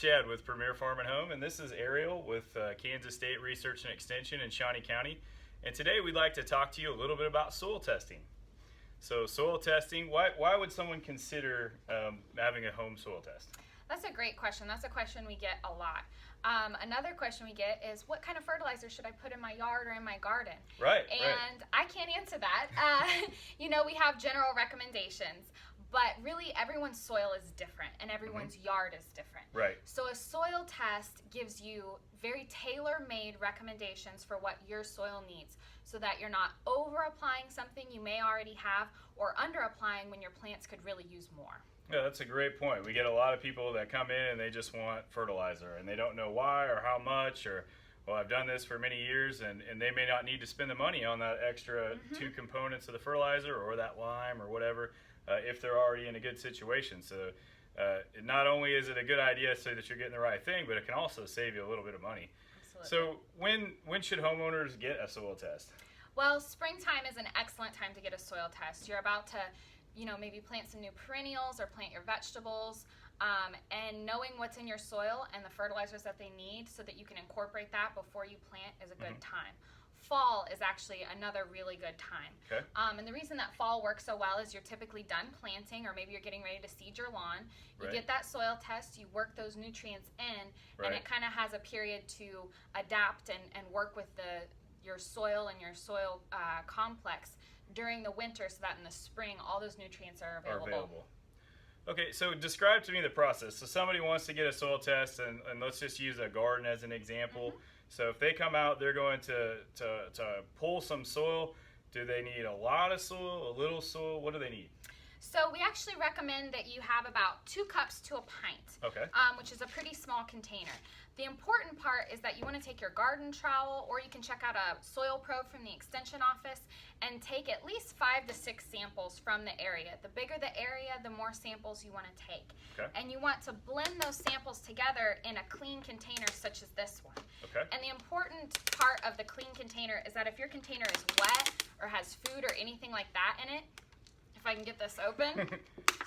Chad with Premier Farm and Home, and this is Ariel with Kansas State Research and Extension in Shawnee County. And today we'd like to talk to you a little bit about soil testing. So soil testing, why would someone consider having a home soil test? That's a great question. That's a question we get a lot. Another question we get is, what kind of fertilizer should I put in my yard or in my garden? Right. And I can't answer that. We have general recommendations, but really everyone's soil is different and everyone's yard is different. Right. So a soil test gives you very tailor-made recommendations for what your soil needs, so that you're not over-applying something you may already have or under-applying when your plants could really use more. Yeah, that's a great point. We get a lot of people that come in and they just want fertilizer and they don't know why or how much, or, well, I've done this for many years, and they may not need to spend the money on that extra 2 components of the fertilizer or that lime or whatever if they're already in a good situation. So not only is it a good idea so that you're getting the right thing, but it can also save you a little bit of money. Absolutely. So when should homeowners get a soil test? Well, springtime is an excellent time to get a soil test. You're about to maybe plant some new perennials or plant your vegetables, and knowing what's in your soil and the fertilizers that they need so that you can incorporate that before you plant is a good time. Fall is actually another really good time. Okay. And the reason that fall works so well is you're typically done planting, or maybe you're getting ready to seed your lawn. You get that soil test, you work those nutrients in, and it kind of has a period to adapt and work with your soil and your soil complex during the winter, so that in the spring all those nutrients are available. Okay, so describe to me the process. So somebody wants to get a soil test, and let's just use a garden as an example. So if they come out, they're going to pull some soil. Do they need a lot of soil, a little soil? What do they need? So we actually recommend that you have about 2 cups to a pint, which is a pretty small container. The important part is that you want to take your garden trowel, or you can check out a soil probe from the extension office and take at least 5 to 6 samples from the area. The bigger the area, the more samples you want to take. And you want to blend those samples together in a clean container such as this one. And the important part of the clean container is that if your container is wet or has food or anything like that in it, if I can get this open.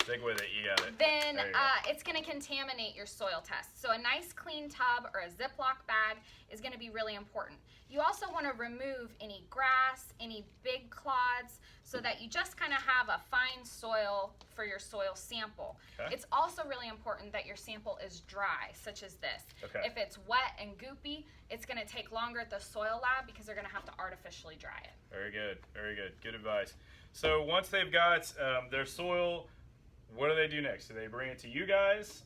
Stick with it, you got it. Then it's going to contaminate your soil test. So a nice clean tub or a Ziploc bag is going to be really important. You also want to remove any grass, any big clods, so that you just kind of have a fine soil for your soil sample. It's also really important that your sample is dry, such as this. If it's wet and goopy, it's going to take longer at the soil lab because they're going to have to artificially dry it. Very good, very good. Good advice. So once they've got their soil, what do they do next? Do they bring it to you guys?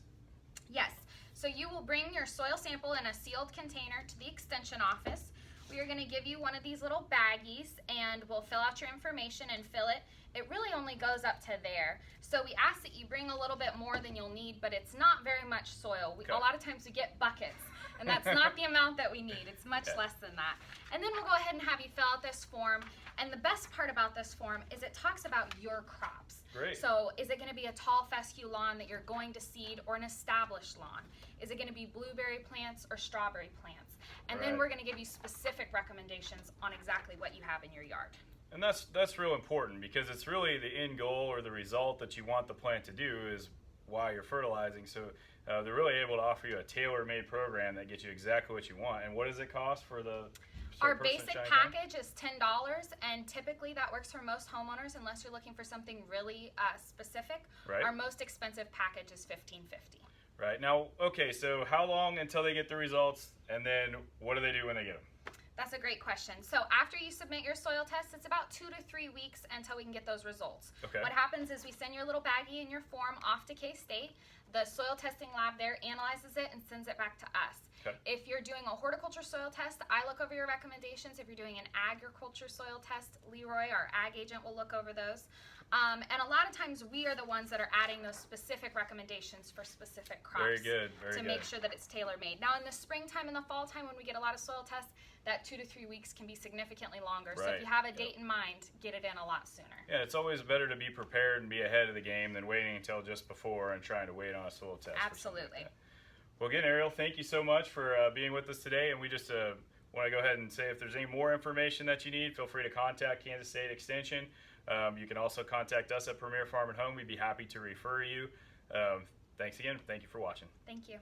Yes. So you will bring your soil sample in a sealed container to the extension office. We are going to give you one of these little baggies, and we'll fill out your information and fill it. It really only goes up to there. So we ask that you bring a little bit more than you'll need, but it's not very much soil. A lot of times we get buckets, and that's not the amount that we need. It's much less than that. And then we'll go ahead and have you fill out this form. And the best part about this form is it talks about your crops. Great. So is it going to be a tall fescue lawn that you're going to seed, or an established lawn? Is it going to be blueberry plants or strawberry plants? And then we're going to give you specific recommendations on exactly what you have in your yard. And that's real important, because it's really the end goal or the result that you want the plant to do is why you're fertilizing. So they're really able to offer you a tailor-made program that gets you exactly what you want. And what does it cost for the Our basic package is $10, and typically that works for most homeowners unless you're looking for something really specific. Our most expensive package is $15.50. Right. Now, okay, so how long until they get the results, and then what do they do when they get them? That's a great question. So after you submit your soil test, it's about 2 to 3 weeks until we can get those results. What happens is we send your little baggie and your form off to K-State. The soil testing lab there analyzes it and sends it back to us. If you're doing a horticulture soil test, I look over your recommendations. If you're doing an agriculture soil test, Leroy, our ag agent, will look over those. And a lot of times we are the ones that are adding those specific recommendations for specific crops. Very good. To make sure that it's tailor-made. Now in the springtime and the fall time, when we get a lot of soil tests, that 2 to 3 weeks can be significantly longer. So if you have a date in mind, get it in a lot sooner. Yeah, it's always better to be prepared and be ahead of the game than waiting until just before and trying to wait on a soil test. Absolutely. Well, again, Ariel, thank you so much for being with us today. And we just want to go ahead and say, if there's any more information that you need, feel free to contact Kansas State Extension. You can also contact us at Premier Farm and Home. We'd be happy to refer you. Thanks again. Thank you for watching. Thank you.